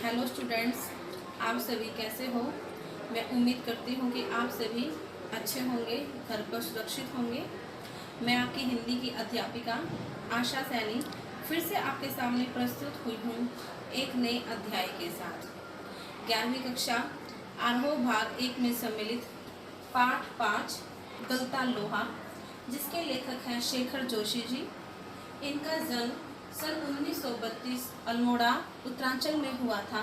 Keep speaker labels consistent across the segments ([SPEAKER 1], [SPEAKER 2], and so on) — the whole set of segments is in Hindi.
[SPEAKER 1] हेलो स्टूडेंट्स, आप सभी कैसे हो। मैं उम्मीद करती हूँ कि आप सभी अच्छे होंगे, घर पर सुरक्षित होंगे। मैं आपकी हिंदी की अध्यापिका आशा सैनी फिर से आपके सामने प्रस्तुत हुई हूँ एक नए अध्याय के साथ। 11वीं कक्षा आरोह भाग 1 में सम्मिलित पाठ 5 गलता लोहा, जिसके लेखक हैं शेखर जोशी जी। इनका जन्म सन 1932 अल्मोड़ा उत्तरांचल में हुआ था।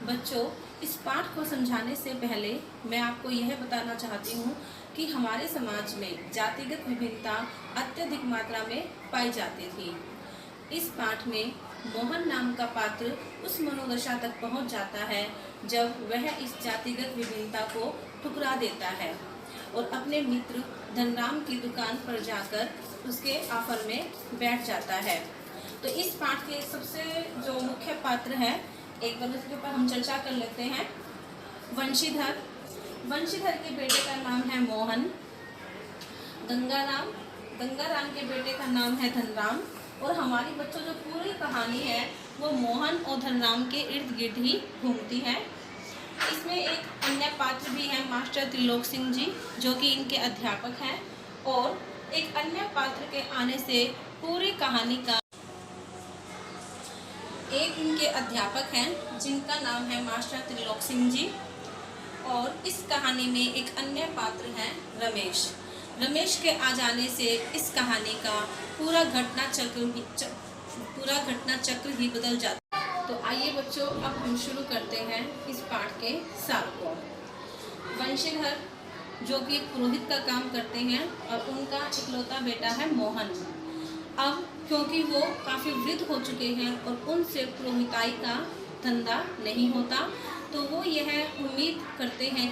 [SPEAKER 1] बच्चों, इस पाठ को समझाने से पहले मैं आपको यह बताना चाहती हूँ कि हमारे समाज में जातिगत विभिन्नता अत्यधिक मात्रा में पाई जाती थी। इस पाठ में मोहन नाम का पात्र उस मनोदशा तक पहुँच जाता है जब वह इस जातिगत विभिन्नता को ठुकरा देता है और अपने मित्र धनराम की दुकान पर जाकर उसके ऑफर में बैठ जाता है। तो इस पाठ के सबसे जो मुख्य पात्र है, एक बार उसके ऊपर हम चर्चा कर लेते हैं। वंशीधर के बेटे का नाम है मोहन। गंगाराम के बेटे का नाम है धनराम। और हमारी बच्चों जो पूरी कहानी है वो मोहन और धनराम के इर्द गिर्द ही घूमती है। इसमें एक अन्य पात्र भी है मास्टर त्रिलोक सिंह जी, जो कि इनके अध्यापक हैं। और एक अन्य पात्र के आने से पूरी कहानी का एक इनके अध्यापक हैं जिनका नाम है मास्टर त्रिलोक सिंह जी। और इस कहानी में एक अन्य पात्र हैं रमेश के आ जाने से इस कहानी का पूरा घटना चक्र ही बदल जाता है। तो आइए बच्चों, अब हम शुरू करते हैं इस पाठ के सार को। वंशीधर जो कि पुरोहित का काम करते हैं और उनका इकलौता बेटा है मोहन। अब क्योंकि वो काफ़ी वृद्ध हो चुके हैं और उनसे पुरोहिताई का धंधा नहीं होता, तो वो यह उम्मीद करते हैं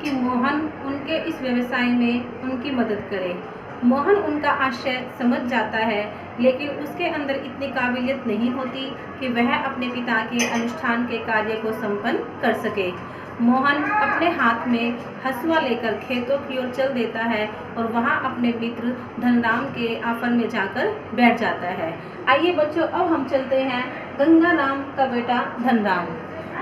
[SPEAKER 1] कि मोहन उनके इस व्यवसाय में उनकी मदद करे। मोहन उनका आशय समझ जाता है, लेकिन उसके अंदर इतनी काबिलियत नहीं होती कि वह अपने पिता के अनुष्ठान के कार्य को संपन्न कर सके। मोहन अपने हाथ में हंसुआ लेकर खेतों की ओर चल देता है और वहां अपने मित्र धनराम के आफन में जाकर बैठ जाता है। आइए बच्चों, अब हम चलते हैं गंगाराम का बेटा धनराम।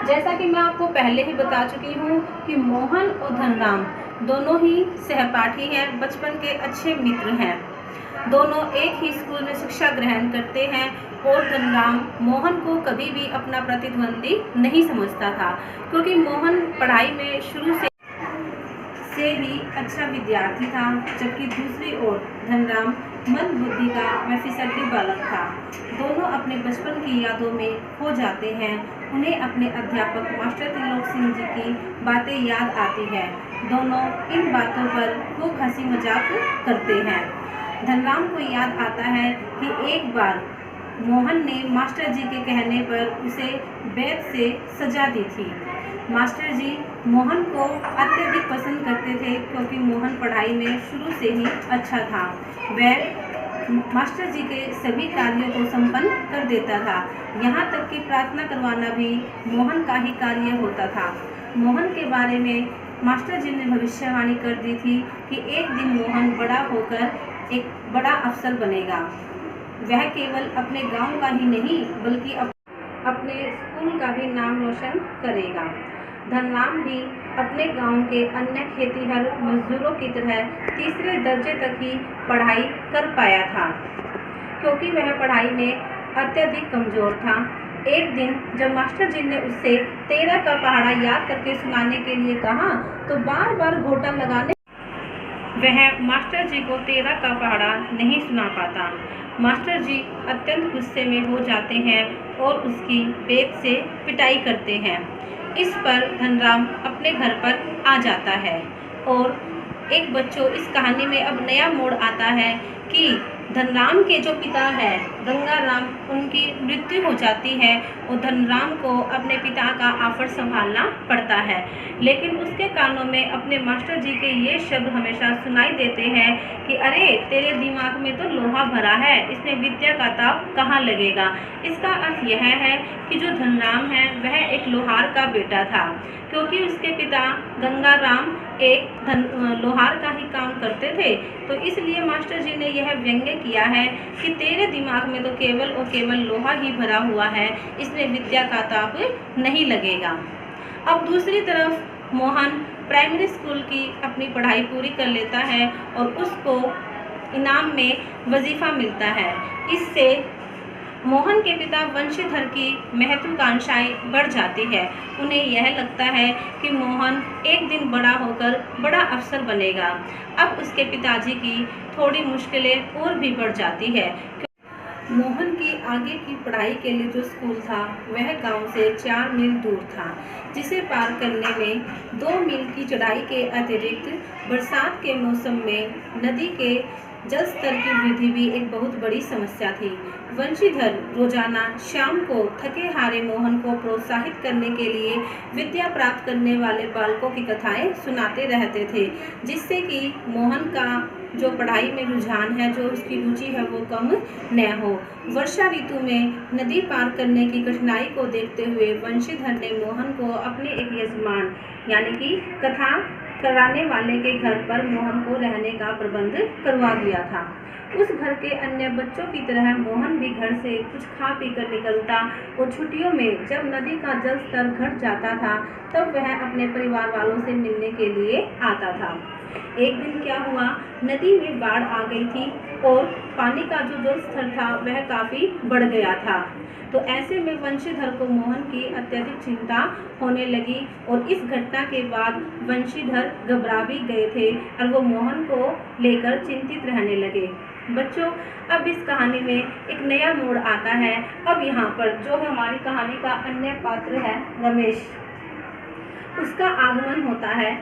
[SPEAKER 1] जैसा कि मैं आपको पहले ही बता चुकी हूँ कि मोहन और धनराम दोनों ही सहपाठी हैं, बचपन के अच्छे मित्र हैं। दोनों एक ही स्कूल में शिक्षा ग्रहण करते हैं और धनराम मोहन को कभी भी अपना प्रतिद्वंदी नहीं समझता था, क्योंकि मोहन पढ़ाई में शुरू से ही अच्छा विद्यार्थी था, जबकि दूसरी ओर धनराम मंद बुद्धि का व फिसलती बालक था। दोनों अपने बचपन की यादों में खो जाते हैं। उन्हें अपने अध्यापक मास्टर त्रिलोक सिंह जी की बातें याद आती है। दोनों इन बातों पर खूब हंसी मजाक करते हैं। धनराम को याद आता है कि एक बार मोहन ने मास्टर जी के कहने पर उसे बेत से सजा दी थी। मास्टर जी मोहन को अत्यधिक पसंद करते थे, क्योंकि मोहन पढ़ाई में शुरू से ही अच्छा था। वह मास्टर जी के सभी कार्यों को संपन्न कर देता था। यहाँ तक कि प्रार्थना करवाना भी मोहन का ही कार्य होता था। मोहन के बारे में मास्टर जी ने भविष्यवाणी कर दी थी कि एक दिन मोहन बड़ा होकर एक बड़ा अफसर बनेगा। वह केवल अपने गांव का ही नहीं बल्कि अपने स्कूल का भी नाम रोशन करेगा। धनराम भी अपने गांव के अन्य खेतीहर मजदूरों की तरह तीसरे दर्जे तक ही पढ़ाई कर पाया था, क्योंकि वह पढ़ाई में अत्यधिक कमजोर था। एक दिन जब मास्टर जी ने उससे 13 का पहाड़ा याद करके सुनाने के लिए कहा, तो बार बार घोटा लगाने वह मास्टर जी को 13 का पहाड़ा नहीं सुना पाता। मास्टर जी अत्यंत गुस्से में हो जाते हैं और उसकी बेत से पिटाई करते हैं। इस पर धनराम अपने घर पर आ जाता है। और एक बच्चों, इस कहानी में अब नया मोड़ आता है कि धनराम के जो पिता है गंगाराम, उनकी मृत्यु हो जाती है और धनराम को अपने पिता का आफर संभालना पड़ता है। लेकिन उसके कानों में अपने मास्टर जी के ये शब्द हमेशा सुनाई देते हैं कि अरे तेरे दिमाग में तो लोहा भरा है, इसमें विद्या का ताप कहाँ लगेगा। इसका अर्थ यह है कि जो धनराम है वह एक लोहार का बेटा था, क्योंकि उसके पिता गंगाराम एक लोहार का ही काम करते थे। तो इसलिए मास्टर जी ने यह व्यंग्य किया है कि तेरे दिमाग में में तो केवल और केवल लोहा ही भरा हुआ है, इसमें विद्या का ताप नहीं लगेगा। अब दूसरी तरफ मोहन प्राइमरी स्कूल की अपनी पढ़ाई पूरी कर लेता है और उसको इनाम में वजीफ़ा मिलता है। इससे मोहन के पिता वंशीधर की महत्वाकांक्षाएं बढ़ जाती है। उन्हें यह लगता है कि मोहन एक दिन बड़ा होकर बड़ा अफसर बनेगा। अब उसके पिताजी की थोड़ी मुश्किलें और भी बढ़ जाती है। मोहन की आगे की पढ़ाई के लिए जो स्कूल था वह गांव से 4 मील दूर था, जिसे पार करने में 2 मील की चढ़ाई के अतिरिक्त बरसात के मौसम में नदी के जल स्तर की वृद्धि भी एक बहुत बड़ी समस्या थी। वंशीधर रोजाना शाम को थके हारे मोहन को प्रोत्साहित करने के लिए विद्या प्राप्त करने वाले बालकों की कथाएं सुनाते रहते थे, जिससे कि मोहन का जो पढ़ाई में रुझान है, जो उसकी रुचि है, वो कम न हो। वर्षा ऋतु में नदी पार करने की कठिनाई को देखते हुए वंशीधर ने मोहन को अपने एक यजमान यानी कि कथा कराने वाले के घर पर मोहन को रहने का प्रबंध करवा दिया था। उस घर के अन्य बच्चों की तरह मोहन भी घर से कुछ खा पी कर निकलता और छुट्टियों में जब नदी का जल स्तर घट जाता था तब वह अपने परिवार वालों से मिलने के लिए आता था। एक दिन क्या हुआ, नदी में बाढ़ आ गई थी और पानी का जो जल स्तर था वह काफ़ी बढ़ गया था। तो ऐसे में वंशीधर को मोहन की अत्यधिक चिंता होने लगी और इस घटना के बाद वंशीधर घबरा भी गए थे और वो मोहन को लेकर चिंतित रहने लगे। बच्चों, अब इस कहानी में एक नया मोड़ आता है। अब यहाँ पर जो हमारी कहानी का अन्य पात्र है रमेश, उसका आगमन होता है।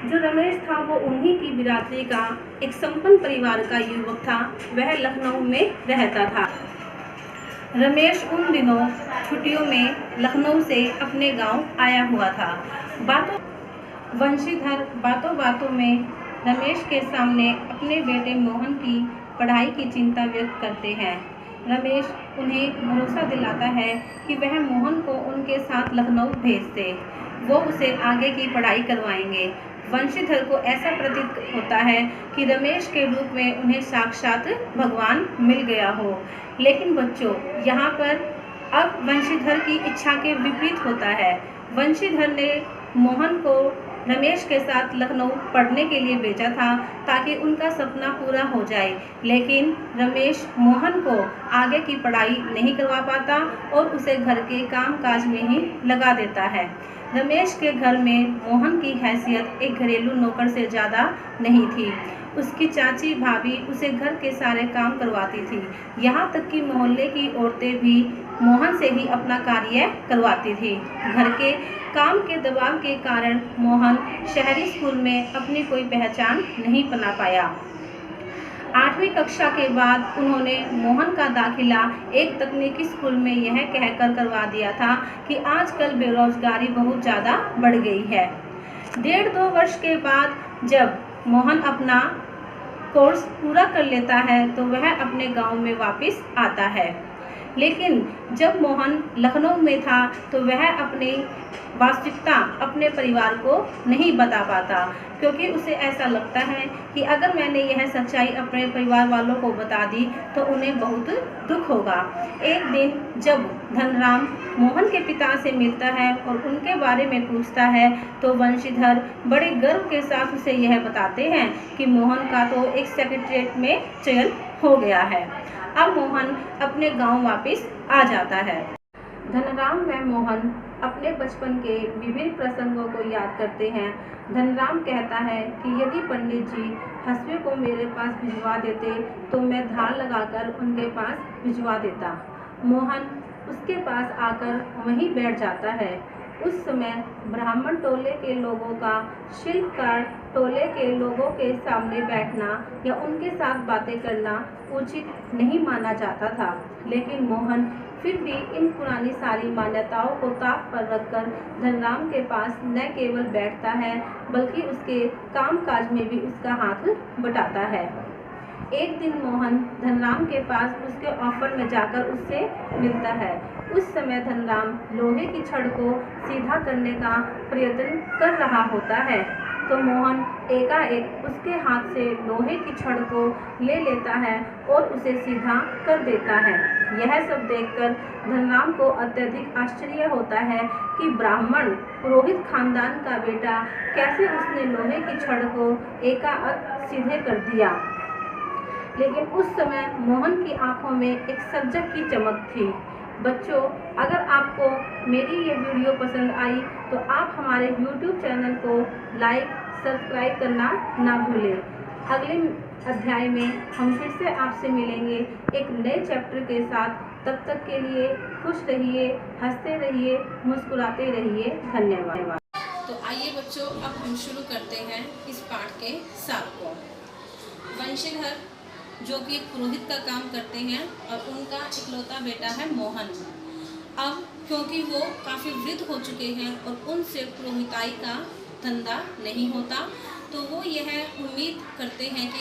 [SPEAKER 1] जो रमेश था वो उन्हीं की बिरादरी का एक संपन्न परिवार का युवक था। वह लखनऊ में रहता था। रमेश उन दिनों छुट्टियों में लखनऊ से अपने गांव आया हुआ था। वंशीधर बातों बातों में रमेश के सामने अपने बेटे मोहन की पढ़ाई की चिंता व्यक्त करते हैं। रमेश उन्हें भरोसा दिलाता है कि वह मोहन को उनके साथ लखनऊ भेज दे, वो उसे आगे की पढ़ाई करवाएंगे। वंशीधर को ऐसा प्रतीत होता है कि रमेश के रूप में उन्हें साक्षात भगवान मिल गया हो। लेकिन बच्चों, यहाँ पर अब वंशीधर की इच्छा के विपरीत होता है। वंशीधर ने मोहन को रमेश के साथ लखनऊ पढ़ने के लिए भेजा था ताकि उनका सपना पूरा हो जाए, लेकिन रमेश मोहन को आगे की पढ़ाई नहीं करवा पाता और उसे घर के कामकाज में ही लगा देता है। रमेश के घर में मोहन की हैसियत एक घरेलू नौकर से ज़्यादा नहीं थी। उसकी चाची भाभी उसे घर के सारे काम करवाती थी। यहाँ तक कि मोहल्ले की औरतें भी मोहन से ही अपना कार्य करवाती थी। घर के काम के दबाव के कारण मोहन शहरी स्कूल में अपनी कोई पहचान नहीं बना पाया। 8वीं कक्षा के बाद उन्होंने मोहन का दाखिला एक तकनीकी स्कूल में यह कहकर करवा दिया था कि आजकल बेरोजगारी बहुत ज़्यादा बढ़ गई है। 1.5-2 वर्ष के बाद जब मोहन अपना कोर्स पूरा कर लेता है तो वह अपने गांव में वापस आता है। लेकिन जब मोहन लखनऊ में था तो वह अपनी वास्तविकता अपने परिवार को नहीं बता पाता, क्योंकि उसे ऐसा लगता है कि अगर मैंने यह सच्चाई अपने परिवार वालों को बता दी तो उन्हें बहुत दुख होगा। एक दिन जब धनराम मोहन के पिता से मिलता है और उनके बारे में पूछता है तो वंशीधर बड़े गर्व के साथ उसे यह बताते हैं कि मोहन का तो एक सेक्रेटरीट में चयन हो गया है। अब मोहन अपने गांव वापस आ जाता है। धनराम व मोहन अपने बचपन के विभिन्न प्रसंगों को याद करते हैं। धनराम कहता है कि यदि पंडित जी हंसवे को मेरे पास भिजवा देते तो मैं धार लगाकर उनके पास भिजवा देता। मोहन उसके पास आकर वहीं बैठ जाता है। उस समय ब्राह्मण टोले के लोगों का शिल्पकार टोले के लोगों के सामने बैठना या उनके साथ बातें करना उचित नहीं माना जाता था, लेकिन मोहन फिर भी इन पुरानी सारी मान्यताओं को ताक पर रखकर धनराम के पास न केवल बैठता है बल्कि उसके कामकाज में भी उसका हाथ बटाता है। एक दिन मोहन धनराम के पास उसके ऑफर में जाकर उससे मिलता है। उस समय धनराम लोहे की छड़ को सीधा करने का प्रयत्न कर रहा होता है। तो मोहन एकाएक उसके हाथ से लोहे की छड़ को ले लेता है और उसे सीधा कर देता है। यह सब देखकर धनराम को अत्यधिक आश्चर्य होता है कि ब्राह्मण पुरोहित खानदान का बेटा कैसे उसने लोहे की छड़ को एकाएक सीधे कर दिया। लेकिन उस समय मोहन की आंखों में एक सर्जक की चमक थी। बच्चों, अगर आपको मेरी ये वीडियो पसंद आई तो आप हमारे YouTube चैनल को लाइक सब्सक्राइब करना ना भूलें। अगले अध्याय में हम फिर से आपसे मिलेंगे एक नए चैप्टर के साथ। तब तक के लिए खुश रहिए, हंसते रहिए, मुस्कुराते रहिए। धन्यवाद। तो आइए बच्चों, अब हम शुरू करते हैं इस पाठ के सार को। वंशीधर जो कि एक पुरोहित का काम करते हैं और उनका इकलौता बेटा है मोहन। अब क्योंकि वो काफ़ी वृद्ध हो चुके हैं और उनसे पुरोहिताई का धंधा नहीं होता, तो वो यह उम्मीद करते हैं कि